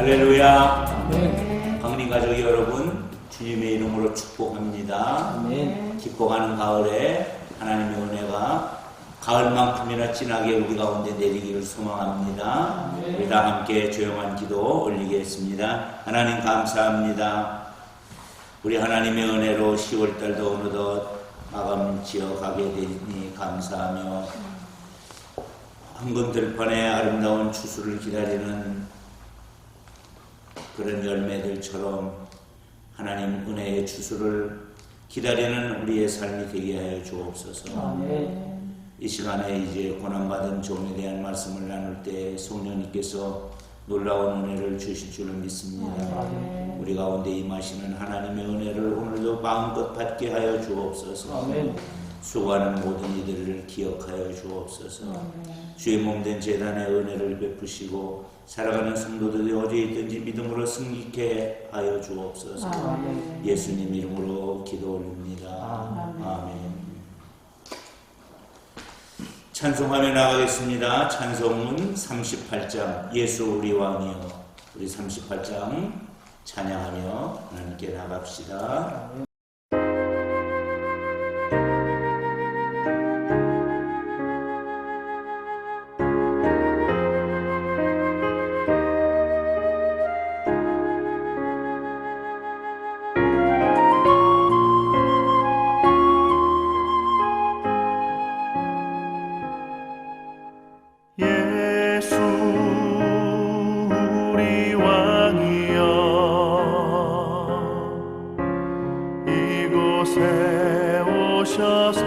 할렐루야. 아멘. 강림 가족 여러분, 주님의 이름으로 축복합니다. 아멘. 기뻐가는 가을에 하나님의 은혜가 가을만큼이나 진하게 우리 가운데 내리기를 소망합니다. 아멘. 우리 다 함께 조용한 기도 올리겠습니다. 하나님 감사합니다. 우리 하나님의 은혜로 10월달도 어느덧 마감 지어 가게 되니 감사하며 황금 들판의 아름다운 추수를 기다리는 그런 열매들처럼 하나님 은혜의 추수를 기다리는 우리의 삶이 되게 하여 주옵소서. 아멘. 이 시간에 이제 고난받은 종에 대한 말씀을 나눌 때 성령님께서 놀라운 은혜를 주실 줄을 믿습니다. 아멘. 우리 가운데 임하시는 하나님의 은혜를 오늘도 마음껏 받게 하여 주옵소서. 아멘. 수고하는 모든 이들을 기억하여 주옵소서. 주의 몸된 제단의 은혜를 베푸시고 살아가는 성도들이 어디에 있든지 믿음으로 승리케 하여 주옵소서. 아멘. 예수님 이름으로 기도 올립니다. 아멘. 찬송하며 나가겠습니다. 찬송문 38장 예수 우리 왕이여. 우리 38장 찬양하며 하나님께 나갑시다. 예수 우리 왕이여 이곳에 오셔서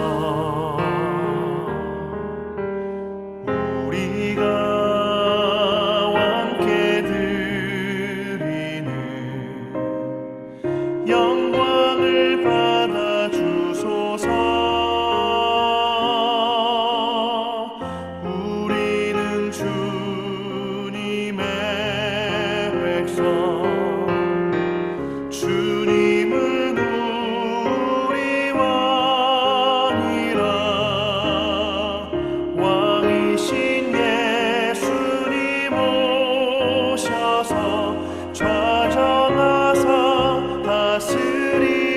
우리가 함께 드리는 영광을 받아 주소서. 주님은 우리 왕이라. 왕이신 예수님 오셔서 좌정하사 다스리소서.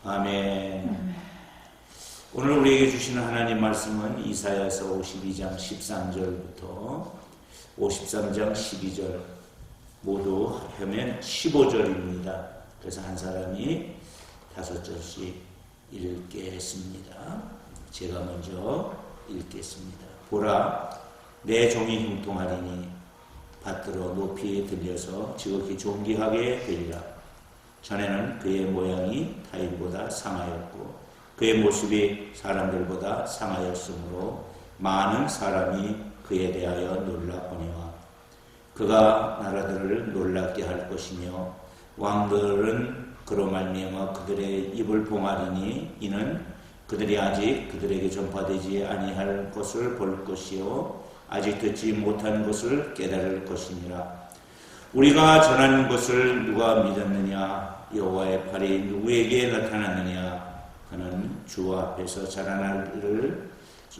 아멘. 오늘 우리에게 주시는 하나님 말씀은 이사야서 52장 13절부터 53장 12절 모두 하면 15절입니다. 그래서 한 사람이 5절씩 읽겠습니다. 제가 먼저 읽겠습니다. 보라, 내 종이 형통하리니 받들어 높이 들려서 지극히 존귀하게 되리라. 전에는 그의 모양이 타인보다 상하였고 그의 모습이 사람들보다 상하였으므로 많은 사람이 그에 대하여 놀라보니와 그가 나라들을 놀랍게 할 것이며 왕들은 그로 말미암아 그들의 입을 봉하리니 이는 그들이 아직 그들에게 전파되지 아니할 것을 볼 것이요 아직 듣지 못한 것을 깨달을 것이니라. 우리가 전하는 것을 누가 믿었느냐? 여호와의 팔이 누구에게 나타났느냐? 그는 주 앞에서 자라나기를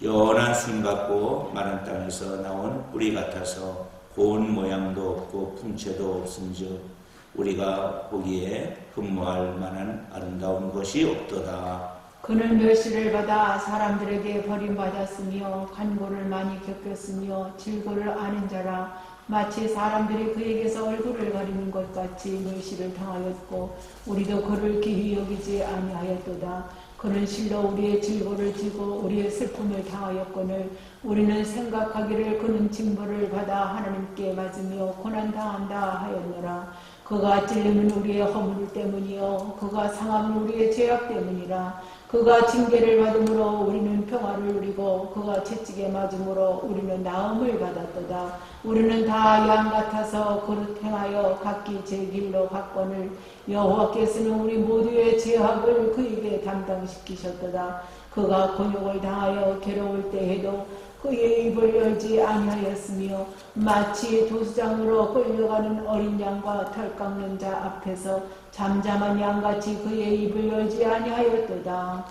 연한 순 같고 마른 땅에서 나온 뿌리 같아서 고운 모양도 없고 풍채도 없은즉 우리가 보기에 흠모할 만한 아름다운 것이 없도다. 그는 멸시를 받아 사람들에게 버림받았으며 간고를 많이 겪었으며 질고를 아는 자라. 마치 사람들이 그에게서 얼굴을 가리는 것 같이 멸시를 당하였고 우리도 그를 기히 여기지 아니하였도다. 그는 실로 우리의 질고를 지고 우리의 슬픔을 당하였거늘 우리는 생각하기를 그는 징벌을 받아 하나님께 맞으며 고난당한다 하였노라. 그가 찔림은 우리의 허물 때문이요 그가 상함은 우리의 죄악 때문이라. 그가 징계를 받음으로 우리는 평화를 누리고 그가 채찍에 맞음으로 우리는 나음을 받았도다. 우리는 다 양 같아서 그릇 행하여 각기 제 길로 갔거늘 여호와께서는 우리 모두의 죄악을 그에게 담당시키셨도다. 그가 곤욕을 당하여 괴로울 때에도 그의 입을 열지 아니하였으며 마치 도수장으로 끌려가는 어린 양과 털 깎는 자 앞에서 잠잠한 양같이 그의 입을 열지 아니하였도다.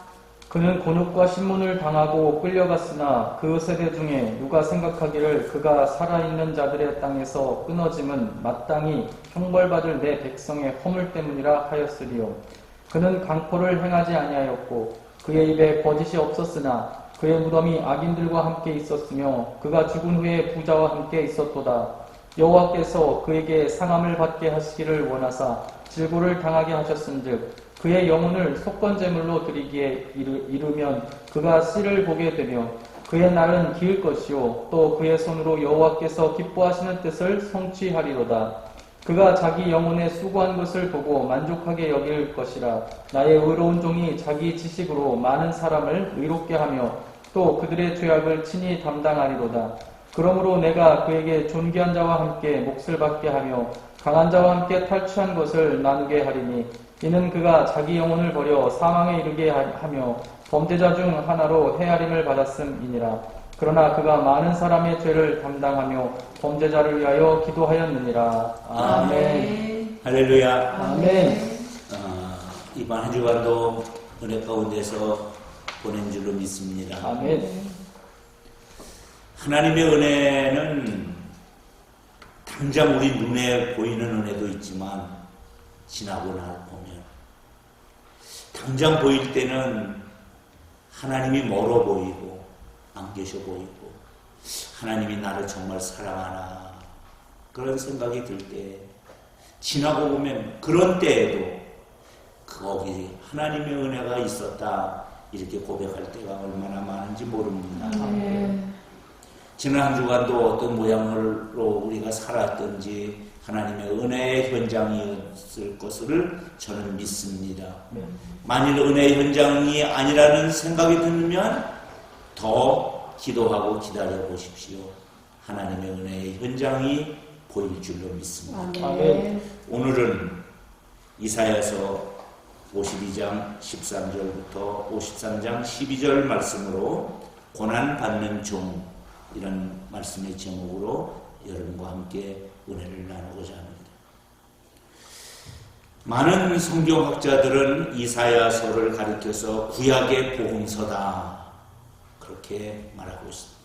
그는 곤혹과 신문을 당하고 끌려갔으나 그 세대 중에 누가 생각하기를 그가 살아있는 자들의 땅에서 끊어짐은 마땅히 형벌받을 내 백성의 허물 때문이라 하였으리요. 그는 강포를 행하지 아니하였고 그의 입에 거짓이 없었으나 그의 무덤이 악인들과 함께 있었으며 그가 죽은 후에 부자와 함께 있었도다. 여호와께서 그에게 상함을 받게 하시기를 원하사 질고를 당하게 하셨은즉 그의 영혼을 속건제물로 드리기에 이르면 그가 씨를 보게 되며 그의 날은 기을 것이요 또 그의 손으로 여호와께서 기뻐하시는 뜻을 성취하리로다. 그가 자기 영혼에 수고한 것을 보고 만족하게 여길 것이라. 나의 의로운 종이 자기 지식으로 많은 사람을 의롭게 하며 또 그들의 죄악을 친히 담당하리로다. 그러므로 내가 그에게 존귀한 자와 함께 몫을 받게 하며 강한 자와 함께 탈취한 것을 나누게 하리니 이는 그가 자기 영혼을 버려 사망에 이르게 하며 범죄자 중 하나로 헤아림을 받았음이니라. 그러나 그가 많은 사람의 죄를 담당하며 범죄자를 위하여 기도하였느니라. 아멘. 할렐루야. 아멘. 이번 한 주간도 은혜 가운데서 보낸 줄로 믿습니다. 아멘. 하나님의 은혜는 당장 우리 눈에 보이는 은혜도 있지만 지나고 나 보면 당장 보일 때는 하나님이 멀어 보이고 안 계셔 보이고 하나님이 나를 정말 사랑하나 그런 생각이 들 때 지나고 보면 그런 때에도 거기 하나님의 은혜가 있었다 이렇게 고백할 때가 얼마나 많은지 모릅니다. 지난 한 주간도 어떤 모양으로 우리가 살았든지 하나님의 은혜의 현장이었을 것을 저는 믿습니다. 만일 은혜의 현장이 아니라는 생각이 들면 더 기도하고 기다려 보십시오. 하나님의 은혜의 현장이 보일 줄로 믿습니다. 아멘. 오늘은 이사야서 52장 13절부터 53장 12절 말씀으로 고난받는 종 이런 말씀의 제목으로 여러분과 함께 은혜를 나누고자 합니다. 많은 성경학자들은 이사야서를 가리켜서 구약의 복음서다 그렇게 말하고 있습니다.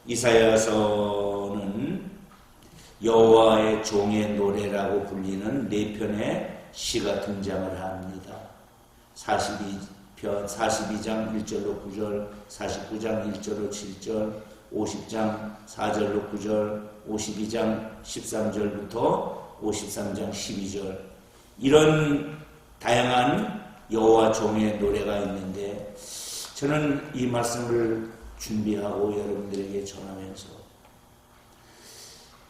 이사야서는 여호와의 종의 노래라고 불리는 4편의 시가 등장을 합니다. 42장 1절로 9절, 49장 1절로 7절, 50장 4절로 9절, 52장 13절부터 53장 12절 이런 다양한 여호와 종의 노래가 있는데 저는 이 말씀을 준비하고 여러분들에게 전하면서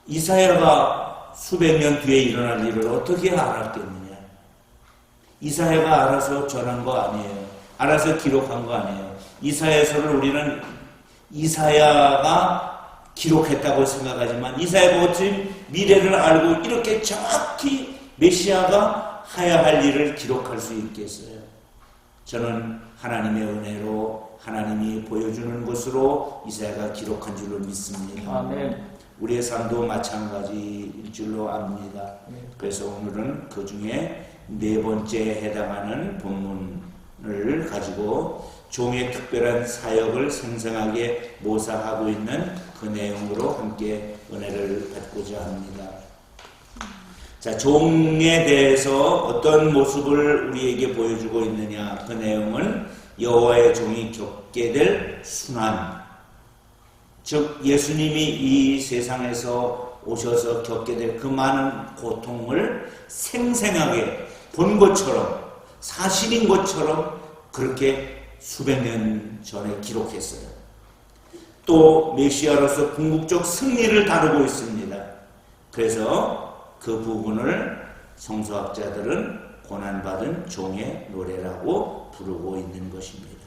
이사야가 수백 년 뒤에 일어날 일을 어떻게 알았겠느냐. 이사야가 알아서 전한 거 아니에요. 알아서 기록한 거 아니에요. 이사야서를 우리는 이사야가 기록했다고 생각하지만 이사야가 어찌 미래를 알고 이렇게 정확히 메시아가 해야 할 일을 기록할 수 있겠어요. 저는 하나님의 은혜로 하나님이 보여주는 것으로 이사야가 기록한 줄로 믿습니다. 아멘. 우리의 삶도 마찬가지일 줄로 압니다. 그래서 오늘은 그 중에 네 번째에 해당하는 본문을 가지고 종의 특별한 사역을 생생하게 모사하고 있는 그 내용으로 함께 은혜를 받고자 합니다. 자, 종에 대해서 어떤 모습을 우리에게 보여주고 있느냐, 그 내용은 여호와의 종이 겪게 될 순환, 즉 예수님이 이 세상에서 오셔서 겪게 될 그 많은 고통을 생생하게 본 것처럼, 사실인 것처럼 그렇게 수백 년 전에 기록했어요. 또 메시아로서 궁극적 승리를 다루고 있습니다. 그래서 그 부분을 성서학자들은 고난받은 종의 노래라고 부르고 있는 것입니다.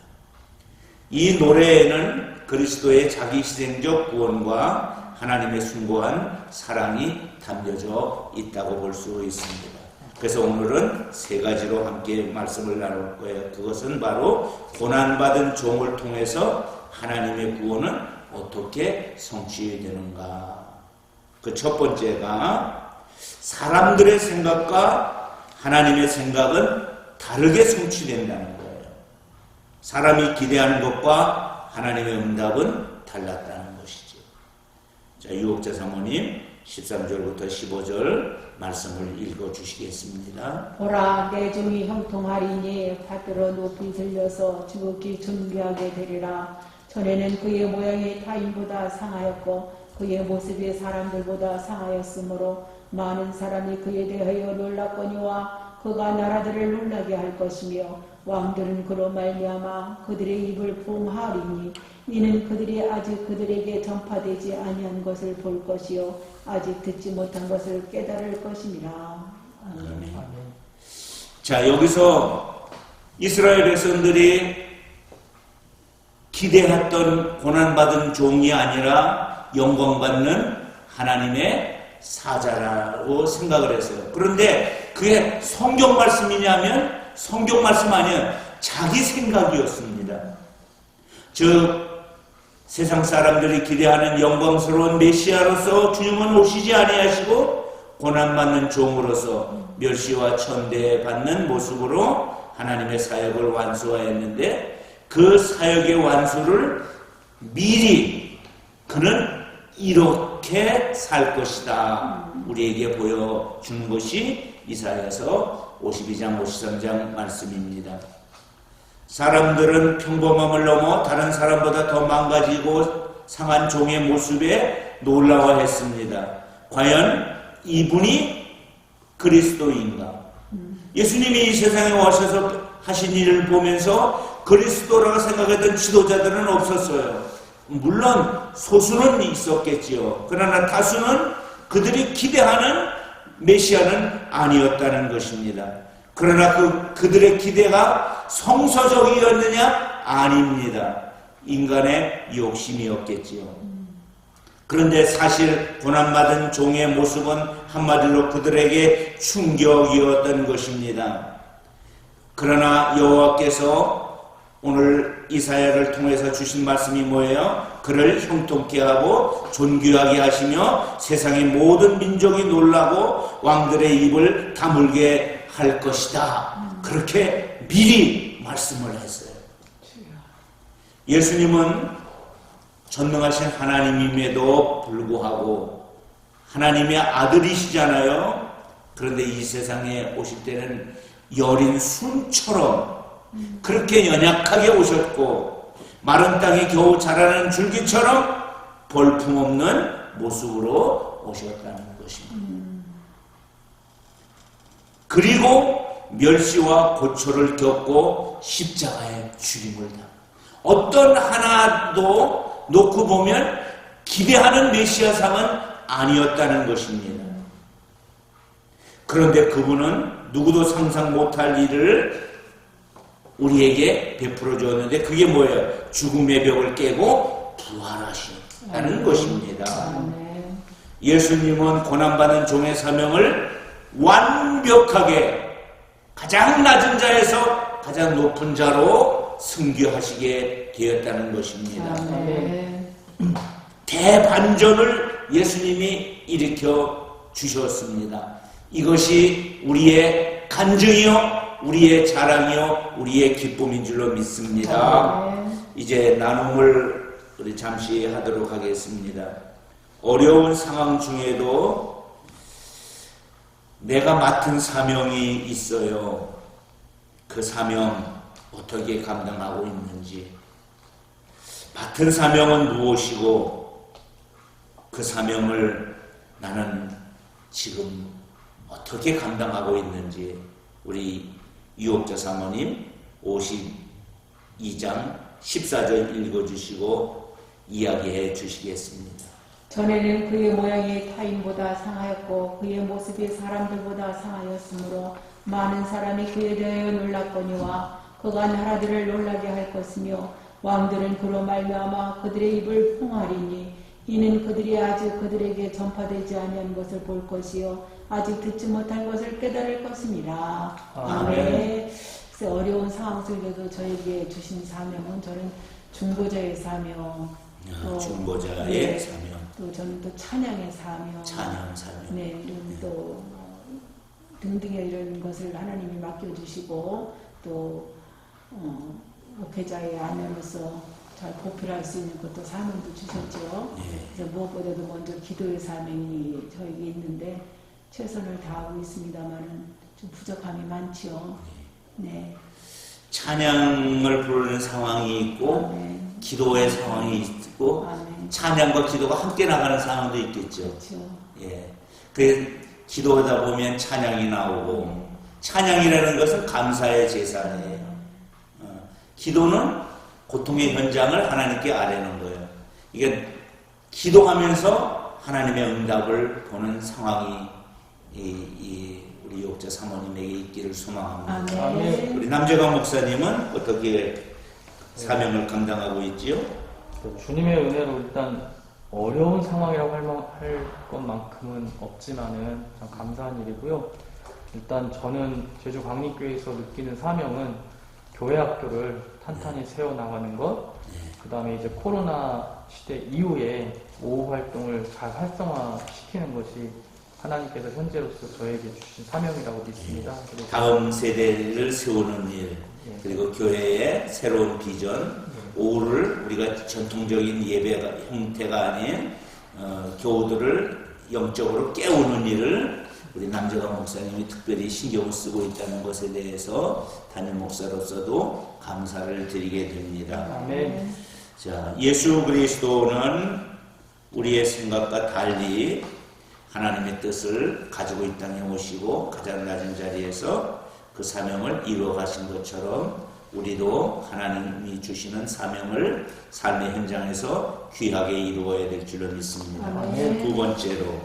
이 노래에는 그리스도의 자기희생적 구원과 하나님의 숭고한 사랑이 담겨져 있다고 볼 수 있습니다. 그래서 오늘은 세 가지로 함께 말씀을 나눌 거예요. 그것은 바로 고난받은 종을 통해서 하나님의 구원은 어떻게 성취되는가. 그 첫 번째가 사람들의 생각과 하나님의 생각은 다르게 성취된다는 거예요. 사람이 기대하는 것과 하나님의 응답은 달랐다는 것이죠. 자, 유옥자 사모님 13절부터 15절 말씀을 읽어주시겠습니다. 보라, 내 종이 형통하리니 받들어 높이 들려서 죽기 준비하게 되리라. 전에는 그의 모양이 타인보다 상하였고 그의 모습이 사람들보다 상하였으므로 많은 사람이 그에 대하여 놀랐거니와 그가 나라들을 놀라게 할 것이며 왕들은 그로 말미암아 그들의 입을 봉하리니 이는 그들이 아직 그들에게 전파되지 아니한 것을 볼 것이요 아직 듣지 못한 것을 깨달을 것이니라. 아멘. 자, 여기서 이스라엘 백성들이 기대했던 고난받은 종이 아니라 영광받는 하나님의 사자라고 생각을 했어요. 그런데 그게 성경 말씀이냐면 성경 말씀 아니에요. 자기 생각이었습니다. 즉 세상 사람들이 기대하는 영광스러운 메시아로서 주님은 오시지 아니하시고 고난받는 종으로서 멸시와 천대받는 모습으로 하나님의 사역을 완수하였는데 그 사역의 완수를 미리 그는 이렇게 살 것이다 우리에게 보여준 것이 이사야서 52장 53장 말씀입니다. 사람들은 평범함을 넘어 다른 사람보다 더 망가지고 상한 종의 모습에 놀라워했습니다. 과연 이분이 그리스도인가? 예수님이 이 세상에 오셔서 하신 일을 보면서 그리스도라고 생각했던 지도자들은 없었어요. 물론 소수는 있었겠지요. 그러나 다수는 그들이 기대하는 메시아는 아니었다는 것입니다. 그러나 그들의 기대가 성서적이었느냐? 아닙니다. 인간의 욕심이었겠지요. 그런데 사실 고난받은 종의 모습은 한마디로 그들에게 충격이었던 것입니다. 그러나 여호와께서 오늘 이사야를 통해서 주신 말씀이 뭐예요? 그를 형통케 하고 존귀하게 하시며 세상의 모든 민족이 놀라고 왕들의 입을 다물게 할 것이다. 그렇게 미리 말씀을 했어요. 예수님은 전능하신 하나님임에도 불구하고 하나님의 아들이시잖아요. 그런데 이 세상에 오실 때는 여린 순처럼 그렇게 연약하게 오셨고 마른 땅에 겨우 자라는 줄기처럼 볼품없는 모습으로 오셨다는 것입니다. 그리고 멸시와 고초를 겪고 십자가에 죽임을 당합니다. 어떤 하나도 놓고 보면 기대하는 메시아상은 아니었다는 것입니다. 그런데 그분은 누구도 상상 못할 일을 우리에게 베풀어 주었는데 그게 뭐예요? 죽음의 벽을 깨고 부활하신다는 것입니다. 예수님은 고난받은 종의 사명을 완벽하게 가장 낮은 자에서 가장 높은 자로 승교하시게 되었다는 것입니다. 아멘. 대반전을 예수님이 일으켜 주셨습니다. 이것이 우리의 간증이요, 우리의 자랑이요, 우리의 기쁨인 줄로 믿습니다. 아멘. 이제 나눔을 우리 잠시 하도록 하겠습니다. 어려운 상황 중에도 내가 맡은 사명이 있어요. 그 사명 어떻게 감당하고 있는지, 맡은 사명은 무엇이고 그 사명을 나는 지금 어떻게 감당하고 있는지 우리 유옥자 사모님 52장 14절 읽어주시고 이야기해 주시겠습니다. 전에는 그의 모양이 타인보다 상하였고 그의 모습이 사람들보다 상하였으므로 많은 사람이 그에 대하여 놀랐거니와 그가 나라들을 놀라게 할 것이며 왕들은 그로 말미암아 그들의 입을 봉하리니 이는 그들이 아직 그들에게 전파되지 아니한 것을 볼 것이요 아직 듣지 못한 것을 깨달을 것이니라. 아멘. 그래서 어려운 상황 속에도 저에게 주신 사명은 저는 중보자의 사명, 또 중보자의 네, 사명, 또 저는 또 찬양의 사명, 찬양 사명, 네, 이런 또 등등의 이런 것을 하나님이 맡겨주시고 또 목회자의 아내로서 잘 보필할 수 있는 것도 사명도 주셨죠. 네. 그래서 무엇보다도 먼저 기도의 사명이 저에게 있는데 최선을 다하고 있습니다만은 좀 부족함이 많지요. 네. 찬양을 부르는 상황이 있고 아멘. 기도의 상황이 있고 아멘. 찬양과 기도가 함께 나가는 상황도 있겠죠. 그렇죠. 예. 그 기도하다 보면 찬양이 나오고 찬양이라는 것은 감사의 제사예요. 기도는 고통의 현장을 하나님께 아뢰는 거예요. 이게 기도하면서 하나님의 응답을 보는 상황이 우리 유옥자 사모님에게 있기를 소망합니다. 아멘. 우리 남재광 목사님은 어떻게 사명을 감당하고 있지요? 주님의 은혜로 일단 어려운 상황이라고 할 것만큼은 없지만은 참 감사한 일이고요. 일단 저는 제주 광립교회에서 느끼는 사명은 교회 학교를 탄탄히 세워나가는 것, 그 다음에 이제 코로나 시대 이후에 오후 활동을 잘 활성화시키는 것이 하나님께서 현재로서 저에게 주신 사명이라고 믿습니다. 그리고 다음 세대를 세우는 일, 그리고 교회의 새로운 비전, 오후를 우리가 전통적인 예배 형태가 아닌 교우들을 영적으로 깨우는 일을 우리 남재광 목사님이 특별히 신경을 쓰고 있다는 것에 대해서 담임 목사로서도 감사를 드리게 됩니다. 아멘. 자, 예수 그리스도는 우리의 생각과 달리 하나님의 뜻을 가지고 이 땅에 오시고 가장 낮은 자리에서 그 사명을 이루어 가신 것처럼 우리도 하나님이 주시는 사명을 삶의 현장에서 귀하게 이루어야 될 줄로 믿습니다. 아멘. 두 번째로,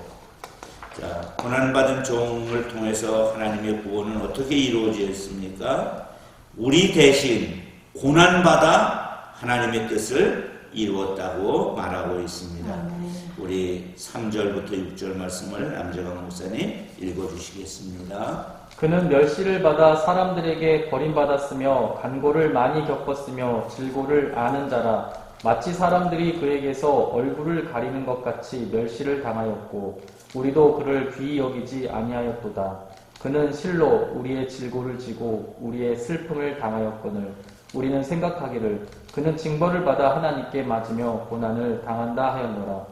자, 고난받은 종을 통해서 하나님의 구원은 어떻게 이루어졌습니까? 우리 대신 고난받아 하나님의 뜻을 이루었다고 말하고 있습니다. 아멘. 우리 3절부터 6절 말씀을 남재광 목사님 읽어주시겠습니다. 그는 멸시를 받아 사람들에게 버림받았으며 간고를 많이 겪었으며 질고를 아는 자라. 마치 사람들이 그에게서 얼굴을 가리는 것 같이 멸시를 당하였고 우리도 그를 귀히 여기지 아니하였도다. 그는 실로 우리의 질고를 지고 우리의 슬픔을 당하였거늘 우리는 생각하기를 그는 징벌을 받아 하나님께 맞으며 고난을 당한다 하였노라.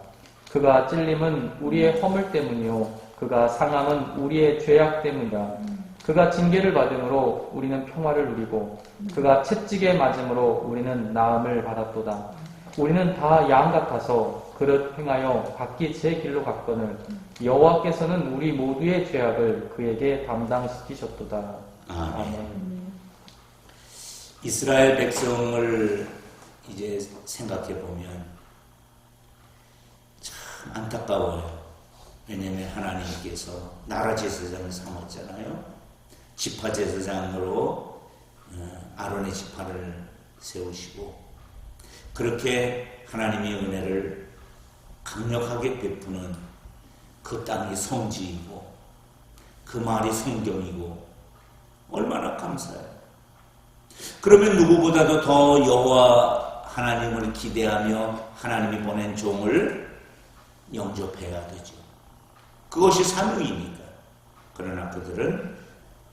그가 찔림은 우리의 허물 때문이요 그가 상함은 우리의 죄악 때문이라. 그가 징계를 받음으로 우리는 평화를 누리고 그가 채찍에 맞음으로 우리는 나음을 받았도다. 우리는 다 양 같아서 그릇 행하여 각기 제 길로 갔거늘 여호와께서는 우리 모두의 죄악을 그에게 담당시키셨도다. 아멘. 이스라엘 백성을 이제 생각해 보면 참 안타까워요. 왜냐하면 하나님께서 나라 제사장을 삼았잖아요. 지파 제사장으로 아론의 지파를 세우시고 그렇게 하나님의 은혜를 강력하게 베푸는 그 땅이 성지이고 그 말이 성경이고 얼마나 감사해요. 그러면 누구보다도 더 여호와 하나님을 기대하며 하나님이 보낸 종을 영접해야 되죠. 그것이 사명이니까. 그러나 그들은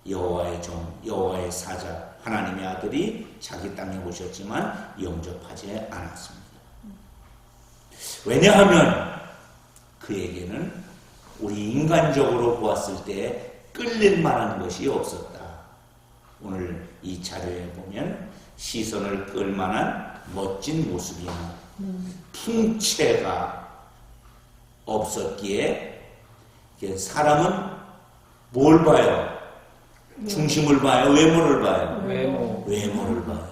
여호와의 종, 여호와의 사자, 하나님의 아들이 자기 땅에 오셨지만 영접하지 않았습니다. 왜냐하면 그에게는 우리 인간적으로 보았을 때 끌릴 만한 것이 없었다. 오늘 이 자료에 보면 시선을 끌 만한 멋진 모습이나 풍채가 없었기에 사람은 뭘 봐요? 중심을 봐요? 외모를 봐요? 외모를 봐요.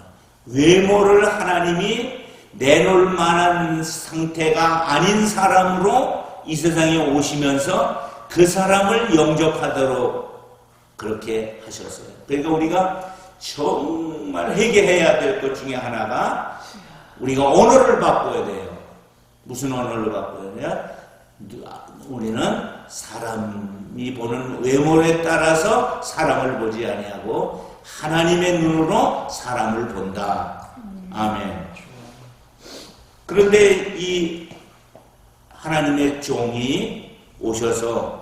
외모를 하나님이 내놓을 만한 상태가 아닌 사람으로 이 세상에 오시면서 그 사람을 영접하도록 그렇게 하셨어요. 그러니까 우리가 정말 회개해야 될 것 중에 하나가 우리가 언어를 바꿔야 돼요. 무슨 언어를 바꿔야 돼요? 우리는 사람이 보는 외모에 따라서 사람을 보지 아니하고 하나님의 눈으로 사람을 본다. 아멘. 그런데 이 하나님의 종이 오셔서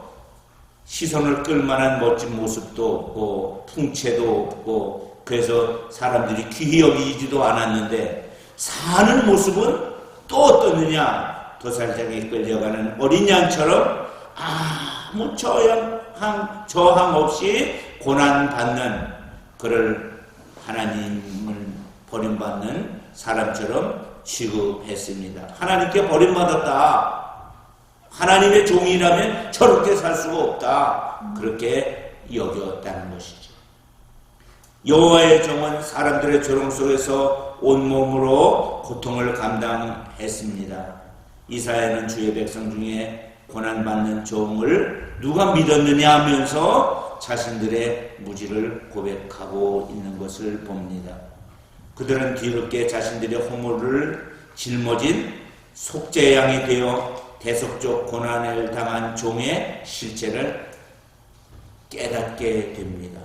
시선을 끌만한 멋진 모습도 없고 풍채도 없고 그래서 사람들이 귀히 여기지도 않았는데 사는 모습은 또 어떠느냐? 도살장에 끌려가는 어린 양처럼 아무 저항 없이 고난받는 그를 하나님을 버림받는 사람처럼 취급했습니다. 하나님께 버림받았다. 하나님의 종이라면 저렇게 살 수가 없다. 그렇게 여겼다는 것이죠. 여호와의 종은 사람들의 조롱 속에서 온몸으로 고통을 감당했습니다. 이사야는 주의 백성 중에 고난받는 종을 누가 믿었느냐 하면서 자신들의 무지를 고백하고 있는 것을 봅니다. 그들은 뒤늦게 자신들의 허물을 짊어진 속죄양이 되어 대속적 고난을 당한 종의 실체를 깨닫게 됩니다.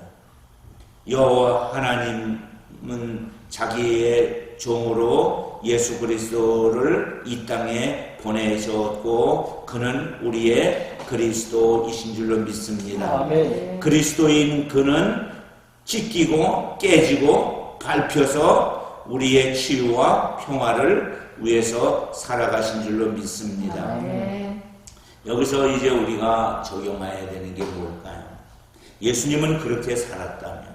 여호와 하나님은 자기의 종으로 예수 그리스도를 이 땅에 보내셨고 그는 우리의 그리스도이신 줄로 믿습니다. 아멘. 그리스도인 그는 찢기고 깨지고 밟혀서 우리의 치유와 평화를 위해서 살아가신 줄로 믿습니다. 여기서 이제 우리가 적용해야 되는 게 뭘까요? 예수님은 그렇게 살았다면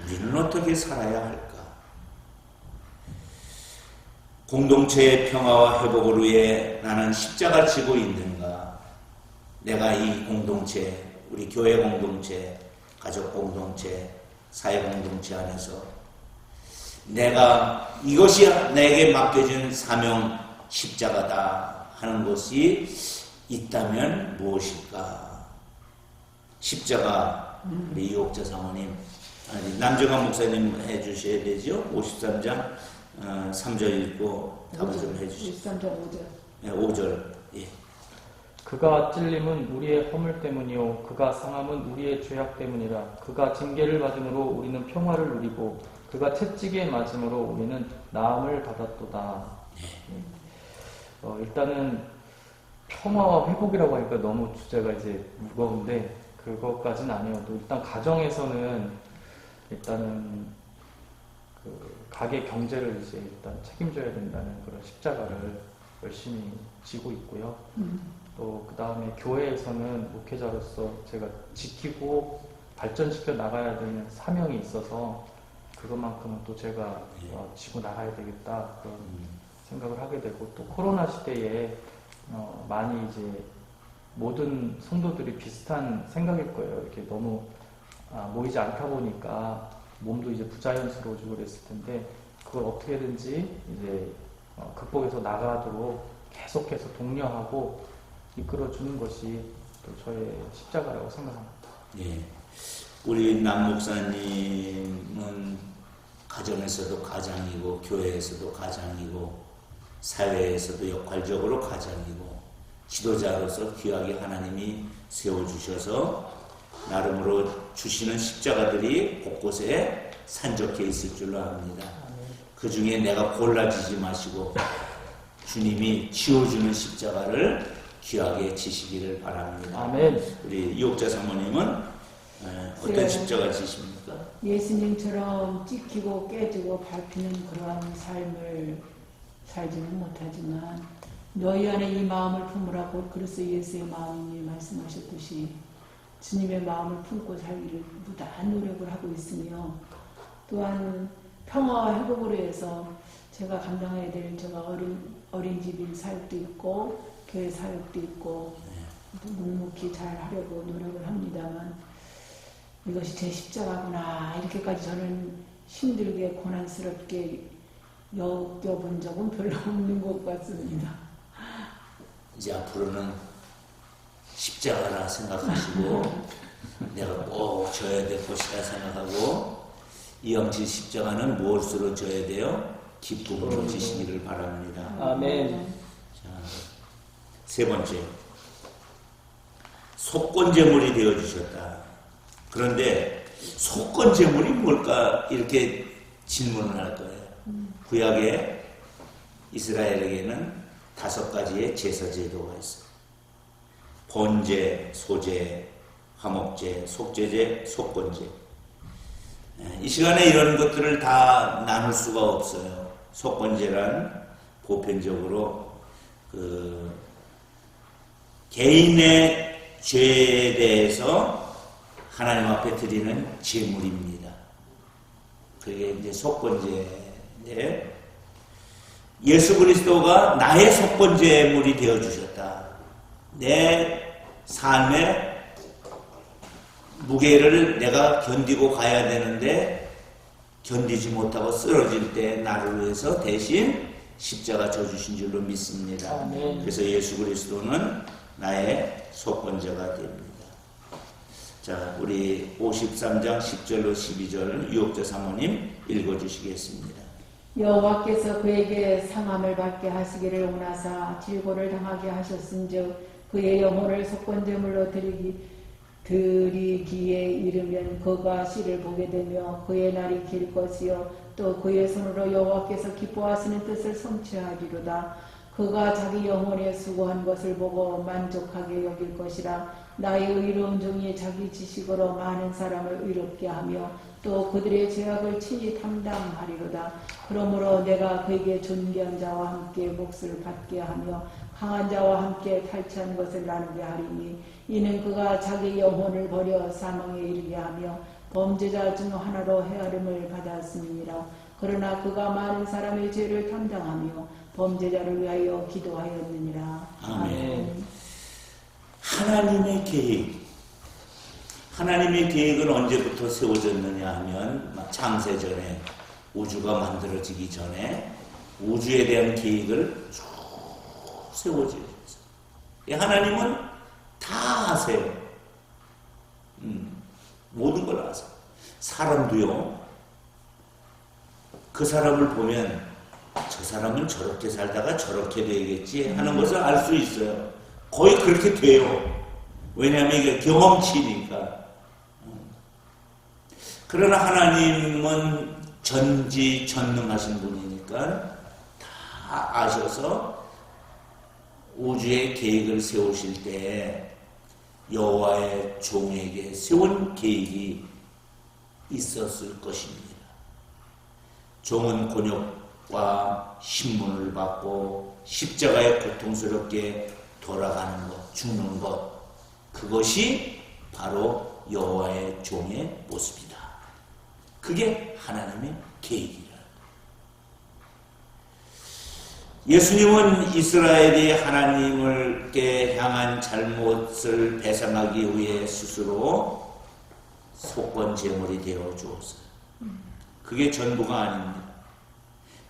우리는 어떻게 살아야 할까? 공동체의 평화와 회복을 위해 나는 십자가 지고 있는가? 내가 이 공동체, 우리 교회 공동체, 가족 공동체, 사회 공동체 안에서 내가 이것이 내게 맡겨진 사명 십자가다 하는 것이 있다면 무엇일까? 십자가 우리 이옥자 사모님, 남정환 목사님 해주셔야 되죠. 53장 3절 읽고 답을 좀 해주시죠. 53장 5절. 네, 5절. 예. 그가 찔림은 우리의 허물 때문이요 그가 상함은 우리의 죄악 때문이라. 그가 징계를 받음으로 우리는 평화를 누리고 그가 채찍에 맞음으로 우리는 나음을 받았도다. 일단은 평화와 회복이라고 하니까 너무 주제가 이제 무거운데 그것까지는 아니어도 일단 가정에서는 일단은 그 가게 경제를 이제 일단 책임져야 된다는 그런 십자가를 열심히 지고 있고요. 또 그 다음에 교회에서는 목회자로서 제가 지키고 발전시켜 나가야 되는 사명이 있어서 그것만큼은 또 제가 지고 나가야 되겠다 그런 생각을 하게 되고 또 코로나 시대에 많이 이제 모든 성도들이 비슷한 생각일 거예요. 이렇게 너무 모이지 않다 보니까 몸도 이제 부자연스러워지고 그랬을 텐데 그걸 어떻게든지 이제 극복해서 나가도록 계속해서 독려하고 이끌어주는 것이 또 저의 십자가라고 생각합니다. 예. 우리 남 목사님은 가정에서도 가장이고 교회에서도 가장이고 사회에서도 역할적으로 가장이고 지도자로서 귀하게 하나님이 세워주셔서 나름으로 주시는 십자가들이 곳곳에 산적해 있을 줄로 압니다. 그 중에 내가 골라지지 마시고 주님이 지어주는 십자가를 귀하게 지시기를 바랍니다. 아멘. 우리 유옥자 사모님은 어떤 네. 십자가 지십니까? 예수님처럼 찍히고 깨지고 밟히는 그러한 삶을 살지는 못하지만 너희 안에 이 마음을 품으라고 그리스도 예수의 마음이 말씀하셨듯이 주님의 마음을 품고 살기를 무다한 노력을 하고 있으며 또한 평화와 회복을 위해서 제가 감당해야 될 제가 어린이집 사역도 있고 교회 사역도 있고 묵묵히 잘 하려고 노력을 합니다만 이것이 제 십자가구나 이렇게까지 저는 힘들게 고난스럽게 여겨본 적은 별로 없는 것 같습니다. 이제 앞으로는 십자가라 생각하시고 내가 꼭 져야 될 것이다 생각하고 이영지 십자가는 무엇으로 져야 돼요? 기쁨으로 지시기를 바랍니다. 아멘. 자, 세 번째, 속건제물이 되어주셨다. 그런데 속건제물이 뭘까 이렇게 질문을 할 거예요. 구약에 이스라엘에게는 5가지의 제사 제도가 있어요. 번제, 소제, 화목제, 속제제, 속건제. 이 시간에 이런 것들을 다 나눌 수가 없어요. 속건제란 보편적으로 개인의 죄에 대해서 하나님 앞에 드리는 제물입니다. 그게 이제 속건제인데 예수 그리스도가 나의 속건제물이 되어주셨다. 내 삶의 무게를 내가 견디고 가야 되는데 견디지 못하고 쓰러질 때 나를 위해서 대신 십자가 져주신 줄로 믿습니다. 아멘. 그래서 예수 그리스도는 나의 속건제가 됩니다. 자, 우리 53장 10절로 12절 유옥자 사모님 읽어주시겠습니다. 여호와께서 그에게 상함을 받게 하시기를 원하사 질고를 당하게 하셨은즉 그의 영혼을 속건제물로 드리기에 이르면 그가 씨를 보게 되며 그의 날이 길 것이요 또 그의 손으로 여호와께서 기뻐하시는 뜻을 성취하리로다. 그가 자기 영혼에 수고한 것을 보고 만족하게 여길 것이라. 나의 의로운 종이 자기 지식으로 많은 사람을 의롭게 하며 또 그들의 죄악을 친히 담당하리로다. 그러므로 내가 그에게 존귀한 자와 함께 몫을 받게 하며 강한 자와 함께 탈취한 것을 나누게 하리니 이는 그가 자기 영혼을 버려 사망에 이르게 하며 범죄자 중 하나로 헤아림을 받았음이니라. 그러나 그가 많은 사람의 죄를 담당하며 범죄자를 위하여 기도하였느니라. 아멘. 하나님의 계획. 하나님의 계획은 언제부터 세워졌느냐 하면 창세전에 우주가 만들어지기 전에 우주에 대한 계획을 쭉 세워지셨어요. 하나님은 다 아세요. 모든 걸 아세요. 사람도요. 그 사람을 보면 저 사람은 저렇게 살다가 저렇게 되겠지 하는 것을 알 수 있어요. 거의 그렇게 돼요. 왜냐하면 이게 경험치니까. 그러나 하나님은 전지전능하신 분이니까 다 아셔서 우주의 계획을 세우실 때 여호와의 종에게 세운 계획이 있었을 것입니다. 종은 곤욕과 신문을 받고 십자가에 고통스럽게 돌아가는 것, 죽는 것, 그것이 바로 여호와의 종의 모습이다. 그게 하나님의 계획이라. 예수님은 이스라엘이 하나님께 향한 잘못을 배상하기 위해 스스로 속건제물이 되어 주었어요. 그게 전부가 아닙니다.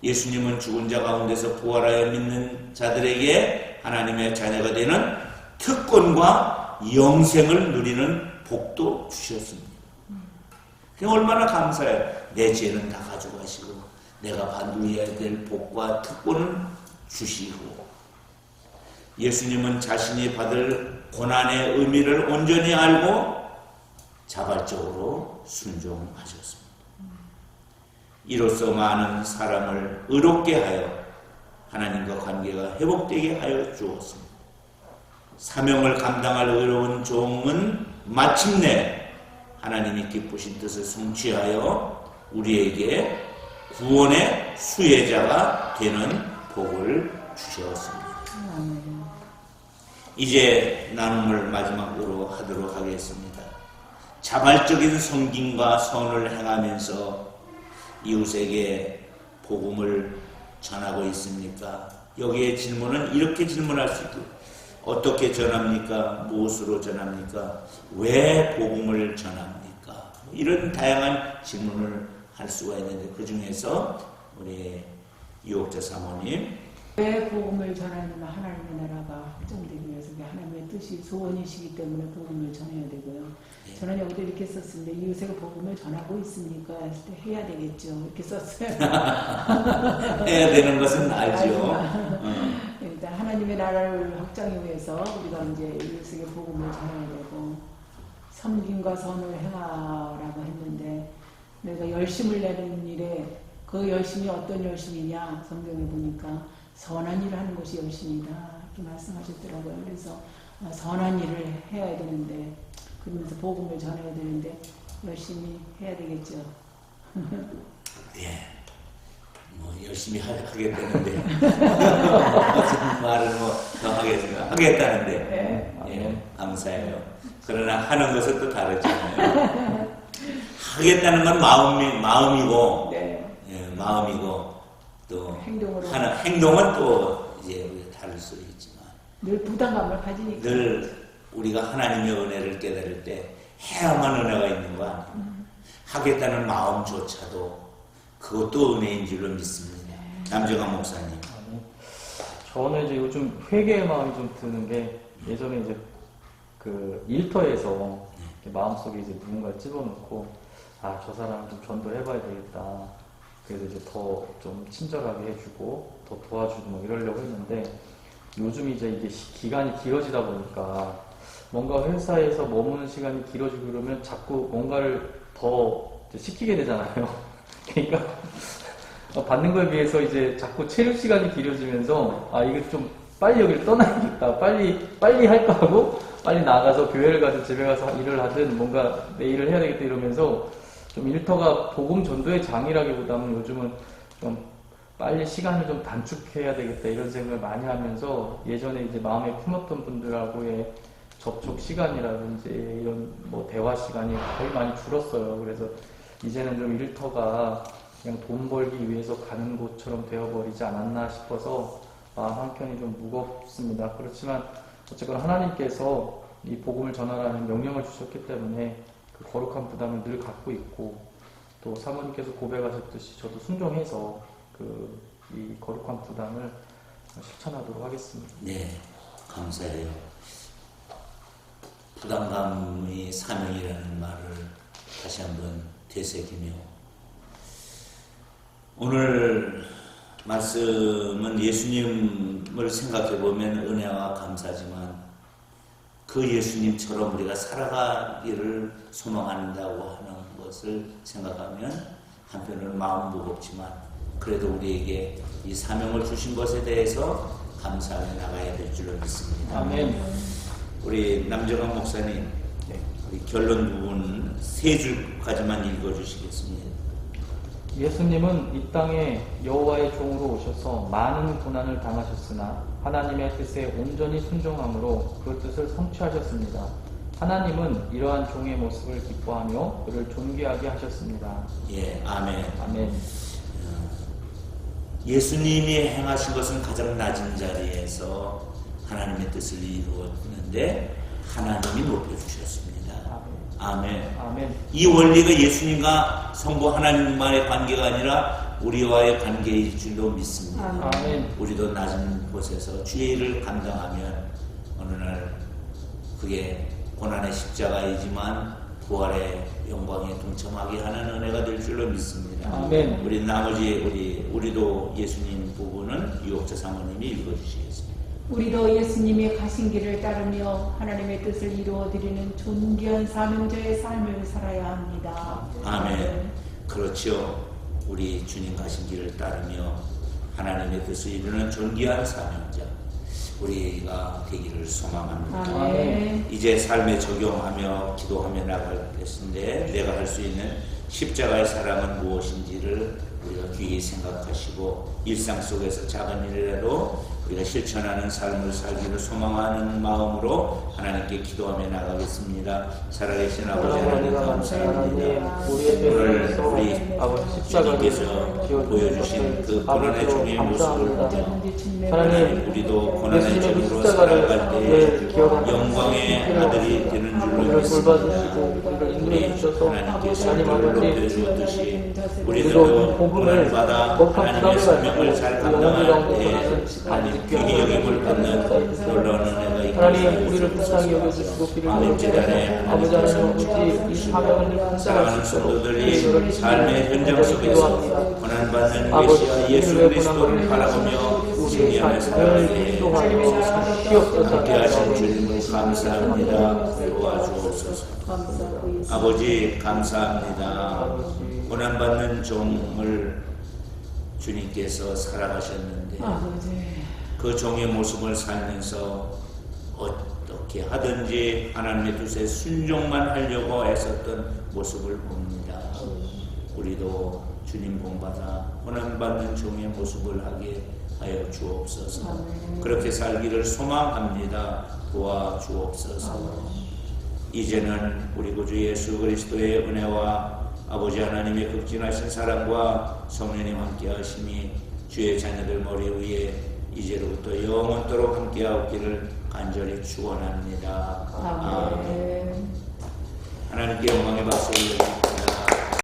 예수님은 죽은 자 가운데서 부활하여 믿는 자들에게 하나님의 자녀가 되는 특권과 영생을 누리는 복도 주셨습니다. 얼마나 감사해요. 내 죄는 다 가져가시고 내가 누려야 될 복과 특권을 주시고 예수님은 자신이 받을 고난의 의미를 온전히 알고 자발적으로 순종하셨습니다. 이로써 많은 사람을 의롭게 하여 하나님과 관계가 회복되게 하여 주었습니다. 사명을 감당할 의로운 종은 마침내 하나님이 기쁘신 뜻을 성취하여 우리에게 구원의 수혜자가 되는 복을 주셨습니다. 이제 나눔을 마지막으로 하도록 하겠습니다. 자발적인 섬김과 선을 행하면서 이웃에게 복음을 전하고 있습니까? 여기에 질문은 이렇게 질문할 수 있고, 어떻게 전합니까? 무엇으로 전합니까? 왜 복음을 전합니까? 이런 다양한 질문을 할 수가 있는데, 그 중에서 우리 유옥자 사모님, 왜 복음을 전하냐면 하나님의 나라가 확정되기 위해서 하나님의 뜻이 소원이시기 때문에 복음을 전해야 되고요. 저는 여기도 이렇게 썼습니다. 이웃에게 복음을 전하고 있습니까? 했을 때 해야 되겠죠. 이렇게 썼어요. 해야 되는 것은 알죠. 일단 하나님의 나라를 확장하기 위해서 우리가 이제 이웃에게 복음을 전해야 되고, 섬김과 선을 행하라고 했는데, 내가 열심을 내는 일에 그 열심이 어떤 열심이냐, 성경에 보니까 선한 일을 하는 것이 열심이다 이렇게 말씀하셨더라고요. 그래서 선한 일을 해야 되는데, 그러면서 복음을 전해야 되는데 열심히 해야 되겠죠. 예, 뭐 열심히 하겠다는데 말을 뭐 더 하겠다는데 네. 예, 감사해요. 그러나 하는 것은 또 다르잖아요. 하겠다는 건 마음이고, 네. 예, 마음이고 또 행동으로 하는 행동은 또 이제 우리가 다를 수 있지만 늘 부담감을 가지니까. 늘 우리가 하나님의 은혜를 깨달을 때 해야만 은혜가 있는 거 아니에요. 하겠다는 마음조차도 그것도 은혜인 줄로 믿습니다. 남정환 목사님. 저는 이제 요즘 회개의 마음이 좀 드는 게, 예전에 이제 그 일터에서 이렇게 마음속에 이제 누군가를 집어넣고, 아, 저 사람 좀 전도해봐야 되겠다. 그래서 이제 더 좀 친절하게 해주고, 더 도와주고 뭐 이러려고 했는데, 요즘 이제 이게 기간이 길어지다 보니까, 뭔가 회사에서 머무는 시간이 길어지고 그러면 자꾸 뭔가를 더 시키게 되잖아요. 그러니까, 받는 거에 비해서 이제 자꾸 체류 시간이 길어지면서, 아, 이거 좀 빨리 여기를 떠나야겠다. 빨리 할 거 하고, 빨리 나가서 교회를 가든 집에 가서 일을 하든 뭔가 내 일을 해야 되겠다 이러면서, 좀 일터가 복음 전도의 장이라기보다는 요즘은 좀 빨리 시간을 좀 단축해야 되겠다 이런 생각을 많이 하면서, 예전에 이제 마음에 품었던 분들하고의 접촉 시간이라든지 이런 뭐 대화 시간이 거의 많이 줄었어요. 그래서 이제는 좀 일터가 그냥 돈 벌기 위해서 가는 곳처럼 되어버리지 않았나 싶어서 마음 한켠이 좀 무겁습니다. 그렇지만 어쨌거나 하나님께서 이 복음을 전하라는 명령을 주셨기 때문에 그 거룩한 부담을 늘 갖고 있고, 또 사모님께서 고백하셨듯이 저도 순종해서 이 거룩한 부담을 실천하도록 하겠습니다. 네, 감사해요. 부담감이 사명이라는 말을 다시 한번 되새기며, 오늘 말씀은 예수님을 생각해 보면 은혜와 감사지만, 그 예수님처럼 우리가 살아가기를 소망한다고 하는 것을 생각하면 한편으로는 마음 무겁지만, 그래도 우리에게 이 사명을 주신 것에 대해서 감사하며 나가야 될 줄로 믿습니다. 아멘. 우리 남정환 목사님, 우리 결론 부분 3줄까지만 읽어주시겠습니다. 예수님은 이 땅에 여호와의 종으로 오셔서 많은 고난을 당하셨으나 하나님의 뜻에 온전히 순종함으로 그 뜻을 성취하셨습니다. 하나님은 이러한 종의 모습을 기뻐하며 그를 존귀하게 하셨습니다. 예, 아멘. 아멘. 예수님이 행하신 것은 가장 낮은 자리에서 하나님의 뜻을 이루었는데 하나님이 높여주셨습니다. 아멘. 아멘. 이 원리가 예수님과 성부 하나님만의 관계가 아니라 우리와의 관계일 줄로 믿습니다. 아멘. 우리도 낮은 곳에서 주의 일을 감당하면 어느 날 그게 고난의 십자가이지만 부활의 영광에 동참하게 하는 은혜가 될 줄로 믿습니다. 아멘. 우리 나머지 우리도 예수님 부분은 유옥자 사모님이 읽어주시겠습니다. 우리도 예수님이 가신 길을 따르며 하나님의 뜻을 이루어드리는 존귀한 사명자의 삶을 살아야 합니다. 아멘. 그렇죠. 우리 주님 가신 길을 따르며 하나님의 뜻을 이루는 존귀한 사명자 우리가 되기를 소망합니다. 아멘. 이제 삶에 적용하며 기도하며 나갈 것인데 내가 할 수 있는 십자가의 사랑은 무엇인지를 우리가 귀히 생각하시고 일상 속에서 작은 일이라도 우리가 실천하는 삶을 살기를 소망하는 마음으로 하나님께 기도하며 나가겠습니다. 살아계신 아버지 하나님 감사합니다. 오늘 우리 주님께서 보여주신 그 고난의 종의 모습을 보며 하나님 우리도 고난의 종으로 살아갈 때 영광의 아들이 되는 줄로 믿습니다. 우리 하나님께서 우리를 높여주었듯이 우리도 고난을 받아 하나님의 사명을 잘 감당할 때 하나님 귀히 여김을 받는 놀라운 은혜가 있기를 하나님 우리를 불쌍히 여겨주시고 비를 내려주셔서 아버지 하나님 이 사명을 사랑하는 성도들이 삶의 현장 속에서 고난받는 메시아 예수 그리스도를 바라보며 승리하며 살아가게 함께 하신 주님을 감사합니다. 도와주옵소서. 아버지 감사합니다. 고난받는 종을 주님께서 살아가셨는데 그 종의 모습을 살면서 어떻게 하든지 하나님의 뜻에 순종만 하려고 애썼던 모습을 봅니다. 우리도 주님 본받아 고난받는 종의 모습을 하게 하여 주옵소서. 그렇게 살기를 소망합니다. 도와주옵소서. 이제는 우리 구주 예수 그리스도의 은혜와 아버지 하나님의 극진하신 사랑과 성령님 함께 하심이 주의 자녀들 머리 위에 이제로부터 영원토록 함께하옵기를 간절히 축원합니다. 아멘. 하나님께 영광의 박수를